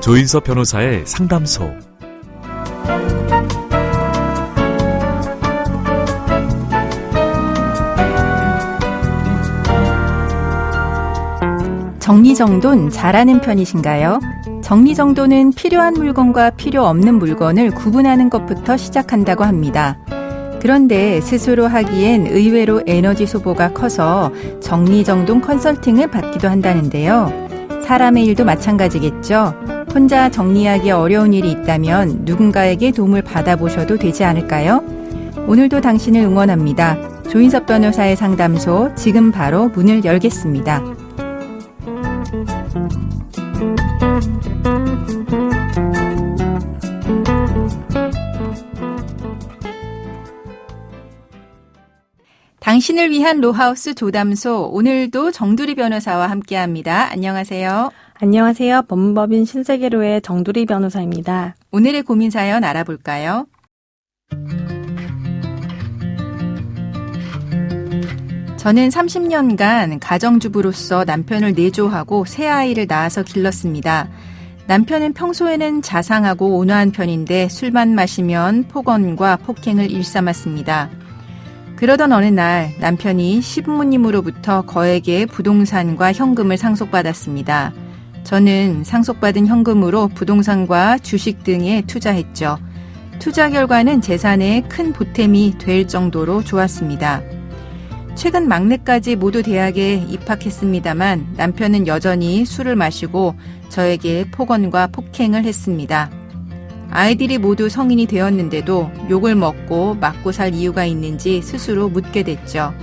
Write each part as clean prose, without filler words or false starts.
조인섭 변호사의 상담소. 정리정돈 잘하는 편이신가요? 정리정돈은 필요한 물건과 필요 없는 물건을 구분하는 것부터 시작한다고 합니다. 그런데 스스로 하기엔 의외로 에너지 소모가 커서 정리정돈 컨설팅을 받기도 한다는데요. 사람의 일도 마찬가지겠죠. 혼자 정리하기 어려운 일이 있다면 누군가에게 도움을 받아보셔도 되지 않을까요? 오늘도 당신을 응원합니다. 조인섭 변호사의 상담소, 지금 바로 문을 열겠습니다. 당신을 위한 로하우스 조담소, 오늘도 정두리 변호사와 함께합니다. 안녕하세요. 안녕하세요. 법무법인 신세계로의 정두리 변호사입니다. 오늘의 고민 사연 알아볼까요? 저는 30년간 가정주부로서 남편을 내조하고 새 아이를 낳아서 길렀습니다. 남편은 평소에는 자상하고 온화한 편인데 술만 마시면 폭언과 폭행을 일삼았습니다. 그러던 어느 날 남편이 시부모님으로부터 거액의 부동산과 현금을 상속받았습니다. 저는 상속받은 현금으로 부동산과 주식 등에 투자했죠. 투자 결과는 재산에 큰 보탬이 될 정도로 좋았습니다. 최근 막내까지 모두 대학에 입학했습니다만 남편은 여전히 술을 마시고 저에게 폭언과 폭행을 했습니다. 아이들이 모두 성인이 되었는데도 욕을 먹고 맞고 살 이유가 있는지 스스로 묻게 됐죠.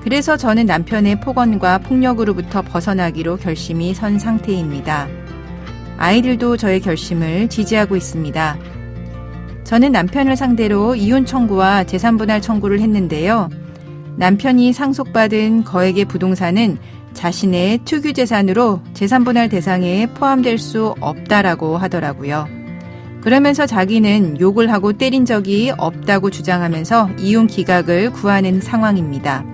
그래서 저는 남편의 폭언과 폭력으로부터 벗어나기로 결심이 선 상태입니다. 아이들도 저의 결심을 지지하고 있습니다. 저는 남편을 상대로 이혼 청구와 재산분할 청구를 했는데요. 남편이 상속받은 거액의 부동산은 자신의 특유 재산으로 재산분할 대상에 포함될 수 없다라고 하더라고요. 그러면서 자기는 욕을 하고 때린 적이 없다고 주장하면서 이혼 기각을 구하는 상황입니다.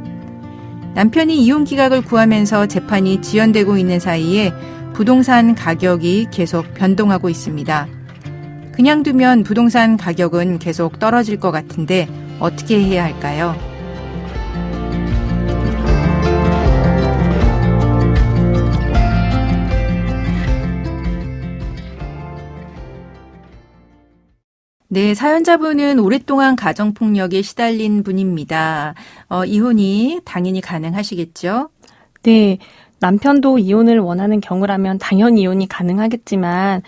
남편이 이혼 기각을 구하면서 재판이 지연되고 있는 사이에 부동산 가격이 계속 변동하고 있습니다. 그냥 두면 부동산 가격은 계속 떨어질 것 같은데 어떻게 해야 할까요? 네, 사연자분은 오랫동안 가정폭력에 시달린 분입니다. 이혼이 당연히 가능하시겠죠? 네, 남편도 이혼을 원하는 경우라면 당연히 이혼이 가능하겠지만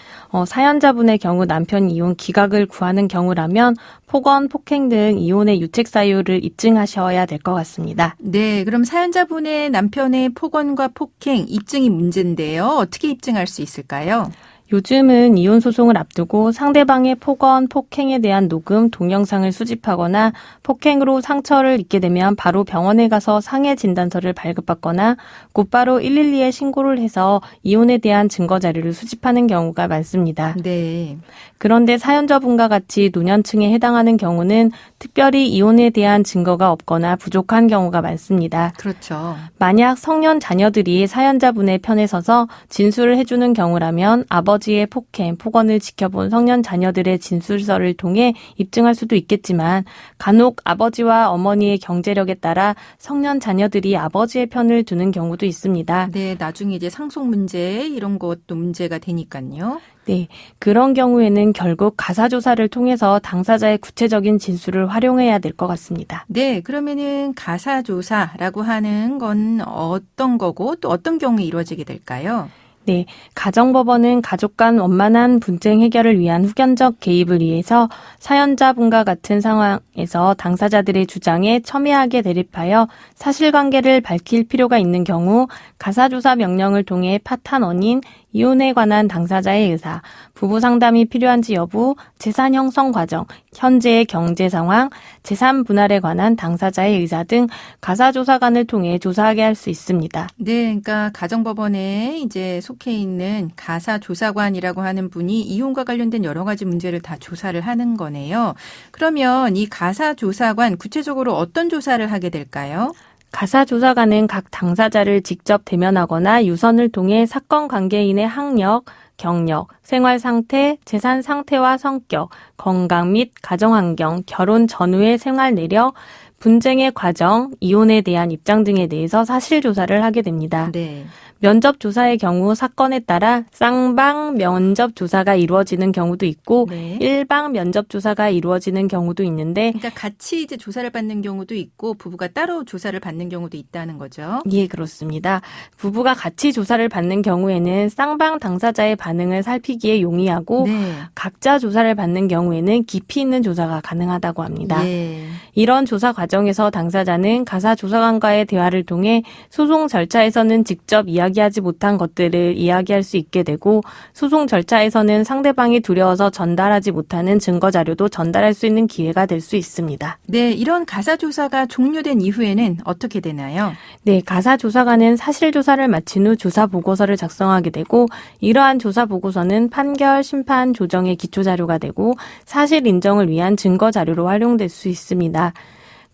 사연자분의 경우 남편 이혼 기각을 구하는 경우라면 폭언, 폭행 등 이혼의 유책 사유를 입증하셔야 될 것 같습니다. 네, 그럼 사연자분의 남편의 폭언과 폭행 입증이 문제인데요. 어떻게 입증할 수 있을까요? 요즘은 이혼 소송을 앞두고 상대방의 폭언, 폭행에 대한 녹음, 동영상을 수집하거나 폭행으로 상처를 입게 되면 바로 병원에 가서 상해 진단서를 발급받거나 곧바로 112에 신고를 해서 이혼에 대한 증거 자료를 수집하는 경우가 많습니다. 네. 그런데 사연자분과 같이 노년층에 해당하는 경우는 특별히 이혼에 대한 증거가 없거나 부족한 경우가 많습니다. 그렇죠. 만약 성년 자녀들이 사연자분의 편에 서서 진술을 해주는 경우라면 아버지의 폭행, 폭언을 지켜본 성년 자녀들의 진술서를 통해 입증할 수도 있겠지만 간혹 아버지와 어머니의 경제력에 따라 성년 자녀들이 아버지의 편을 두는 경우도 있습니다. 네, 나중에 이제 상속 문제 이런 것도 문제가 되니까요. 네, 그런 경우에는 결국 가사조사를 통해서 당사자의 구체적인 진술을 활용해야 될 것 같습니다. 네, 그러면은 가사조사라고 하는 건 어떤 거고 또 어떤 경우에 이루어지게 될까요? 네, 가정법원은 가족 간 원만한 분쟁 해결을 위한 후견적 개입을 위해서 사연자분과 같은 상황에서 당사자들의 주장에 첨예하게 대립하여 사실관계를 밝힐 필요가 있는 경우 가사조사 명령을 통해 파탄 원인, 이혼에 관한 당사자의 의사, 부부 상담이 필요한지 여부, 재산 형성 과정, 현재의 경제 상황, 재산 분할에 관한 당사자의 의사 등 가사조사관을 통해 조사하게 할 수 있습니다. 네, 그러니까 가정법원에 이제 속해 있는 가사조사관이라고 하는 분이 이혼과 관련된 여러 가지 문제를 다 조사를 하는 거네요. 그러면 이 가사조사관 구체적으로 어떤 조사를 하게 될까요? 가사조사관은 각 당사자를 직접 대면하거나 유선을 통해 사건 관계인의 학력, 경력, 생활 상태, 재산 상태와 성격, 건강 및 가정 환경, 결혼 전후의 생활 내력, 분쟁의 과정, 이혼에 대한 입장 등에 대해서 사실 조사를 하게 됩니다. 네. 면접 조사의 경우 사건에 따라 쌍방 면접 조사가 이루어지는 경우도 있고 네. 일방 면접 조사가 이루어지는 경우도 있는데 그러니까 같이 이제 조사를 받는 경우도 있고 부부가 따로 조사를 받는 경우도 있다는 거죠. 예, 그렇습니다. 부부가 같이 조사를 받는 경우에는 쌍방 당사자의 반응을 살피기에 용이하고 네. 각자 조사를 받는 경우에는 깊이 있는 조사가 가능하다고 합니다. 예. 이런 조사 과정에서 당사자는 가사 조사관과의 대화를 통해 소송 절차에서는 직접 이야기하지 못한 것들을 이야기할 수 있게 되고 소송 절차에서는 상대방이 두려워서 전달하지 못하는 증거 자료도 전달할 수 있는 기회가 될 수 있습니다. 네, 이런 가사 조사가 종료된 이후에는 어떻게 되나요? 네, 가사 조사관은 사실 조사를 마친 후 조사 보고서를 작성하게 되고 이러한 조사 보고서는 판결, 심판, 조정의 기초 자료가 되고 사실 인정을 위한 증거 자료로 활용될 수 있습니다.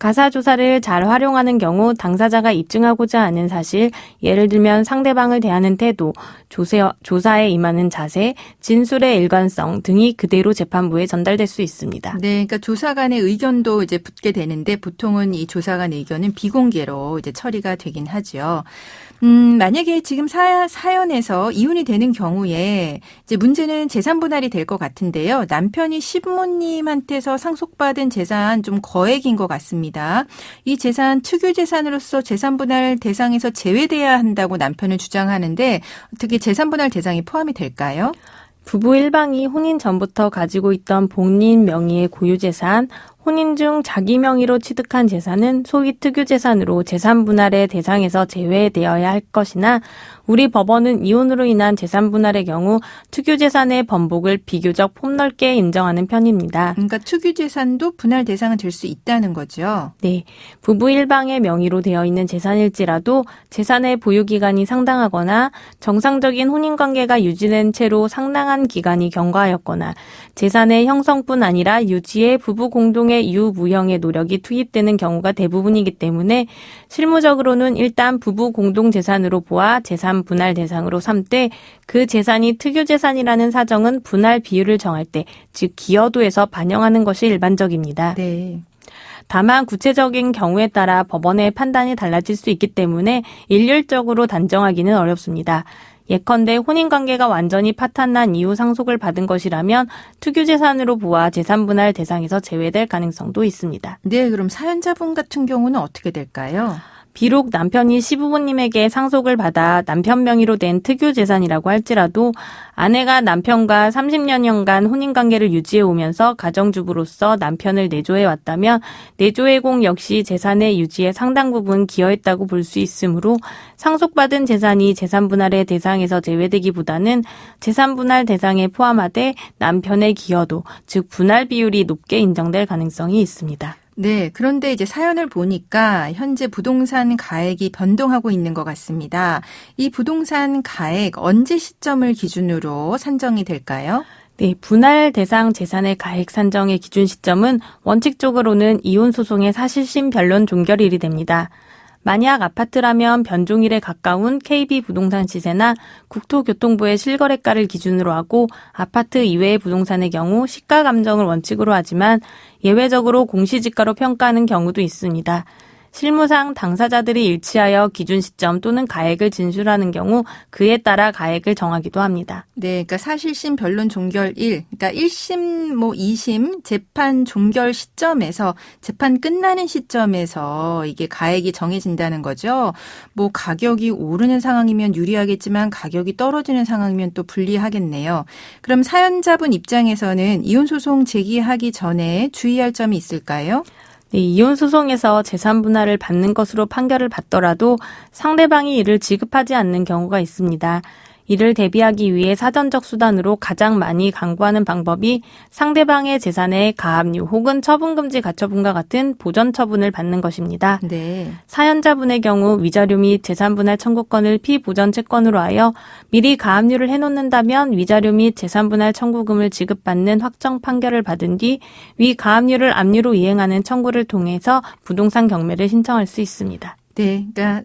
가사 조사를 잘 활용하는 경우 당사자가 입증하고자 하는 사실, 예를 들면 상대방을 대하는 태도, 조사에 임하는 자세, 진술의 일관성 등이 그대로 재판부에 전달될 수 있습니다. 네, 그러니까 조사관의 의견도 이제 붙게 되는데 보통은 이 조사관 의견은 비공개로 이제 처리가 되긴 하죠. 만약에 지금 사연에서 이혼이 되는 경우에 이제 문제는 재산 분할이 될 것 같은데요. 남편이 시부모님한테서 상속받은 재산 좀 거액인 것 같습니다. 이 재산 특유 재산으로서 재산 분할 대상에서 제외돼야 한다고 남편은 주장하는데 어떻게 재산 분할 대상이 포함이 될까요? 부부 일방이 혼인 전부터 가지고 있던 본인 명의의 고유재산, 혼인 중 자기 명의로 취득한 재산은 소위 특유재산으로 재산 분할의 대상에서 제외되어야 할 것이나 우리 법원은 이혼으로 인한 재산 분할의 경우 특유재산의 번복을 비교적 폭넓게 인정하는 편입니다. 그러니까 특유재산도 분할 대상은 될 수 있다는 거죠. 네, 부부 일방의 명의로 되어 있는 재산일지라도 재산의 보유기간이 상당하거나 정상적인 혼인관계가 유지된 채로 상당한 기간이 경과하였거나 재산의 형성뿐 아니라 유지에 부부 공동의 유무형의 노력이 투입되는 경우가 대부분이기 때문에 실무적으로는 일단 부부 공동재산으로 보아 재산 분할 대상으로 삼되 그 재산이 특유재산이라는 사정은 분할 비율을 정할 때, 즉 기여도에서 반영하는 것이 일반적입니다. 네. 다만 구체적인 경우에 따라 법원의 판단이 달라질 수 있기 때문에 일률적으로 단정하기는 어렵습니다. 예컨대 혼인관계가 완전히 파탄난 이후 상속을 받은 것이라면 특유재산으로 보아 재산분할 대상에서 제외될 가능성도 있습니다. 네, 그럼 사연자분 같은 경우는 어떻게 될까요? 비록 남편이 시부모님에게 상속을 받아 남편 명의로 된 특유재산이라고 할지라도 아내가 남편과 30여년간 혼인관계를 유지해 오면서 가정주부로서 남편을 내조해 왔다면 내조해공 역시 재산의 유지에 상당 부분 기여했다고 볼 수 있으므로 상속받은 재산이 재산분할의 대상에서 제외되기보다는 재산분할 대상에 포함하되 남편의 기여도, 즉 분할 비율이 높게 인정될 가능성이 있습니다. 네, 그런데 이제 사연을 보니까 현재 부동산 가액이 변동하고 있는 것 같습니다. 이 부동산 가액 언제 시점을 기준으로 산정이 될까요? 네, 분할 대상 재산의 가액 산정의 기준 시점은 원칙적으로는 이혼 소송의 사실심 변론 종결일이 됩니다. 만약 아파트라면 변종일에 가까운 KB 부동산 시세나 국토교통부의 실거래가를 기준으로 하고 아파트 이외의 부동산의 경우 시가 감정을 원칙으로 하지만 예외적으로 공시지가로 평가하는 경우도 있습니다. 실무상 당사자들이 일치하여 기준 시점 또는 가액을 진술하는 경우 그에 따라 가액을 정하기도 합니다. 네, 그러니까 사실심 변론 종결일, 그러니까 1심, 2심 재판 종결 시점에서 재판 끝나는 시점에서 이게 가액이 정해진다는 거죠. 가격이 오르는 상황이면 유리하겠지만 가격이 떨어지는 상황이면 또 불리하겠네요. 그럼 사연자분 입장에서는 이혼 소송 제기하기 전에 주의할 점이 있을까요? 네, 이혼 소송에서 재산 분할을 받는 것으로 판결을 받더라도 상대방이 이를 지급하지 않는 경우가 있습니다. 이를 대비하기 위해 사전적 수단으로 가장 많이 강구하는 방법이 상대방의 재산에 가압류 혹은 처분금지 가처분과 같은 보전 처분을 받는 것입니다. 네. 사연자분의 경우 위자료 및 재산분할 청구권을 피보전 채권으로 하여 미리 가압류를 해놓는다면 위자료 및 재산분할 청구금을 지급받는 확정 판결을 받은 뒤 위 가압류를 압류로 이행하는 청구를 통해서 부동산 경매를 신청할 수 있습니다. 네, 그러니까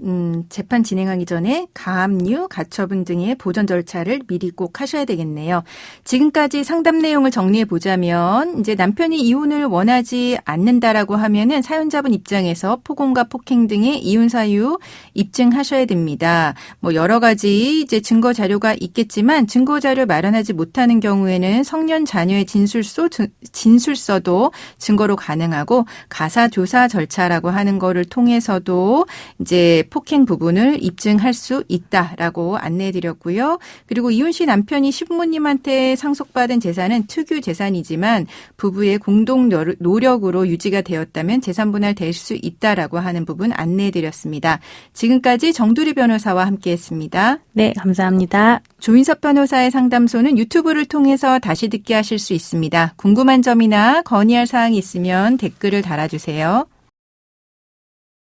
재판 진행하기 전에 가압류, 가처분 등의 보전 절차를 미리 꼭 하셔야 되겠네요. 지금까지 상담 내용을 정리해 보자면 이제 남편이 이혼을 원하지 않는다라고 하면은 사연자분 입장에서 폭언과 폭행 등의 이혼 사유 입증하셔야 됩니다. 뭐 여러 가지 이제 증거 자료가 있겠지만 증거 자료 마련하지 못하는 경우에는 성년 자녀의 진술서도 증거로 가능하고 가사 조사 절차라고 하는 거를 통해서도 이제 폭행 부분을 입증할 수 있다라고 안내해 드렸고요. 그리고 이혼 시 남편이 시부모님한테 상속받은 재산은 특유 재산이지만 부부의 공동 노력으로 유지가 되었다면 재산분할 될 수 있다라고 하는 부분 안내해 드렸습니다. 지금까지 정두리 변호사와 함께했습니다. 네, 감사합니다. 조인섭 변호사의 상담소는 유튜브를 통해서 다시 듣게 하실 수 있습니다. 궁금한 점이나 건의할 사항이 있으면 댓글을 달아주세요.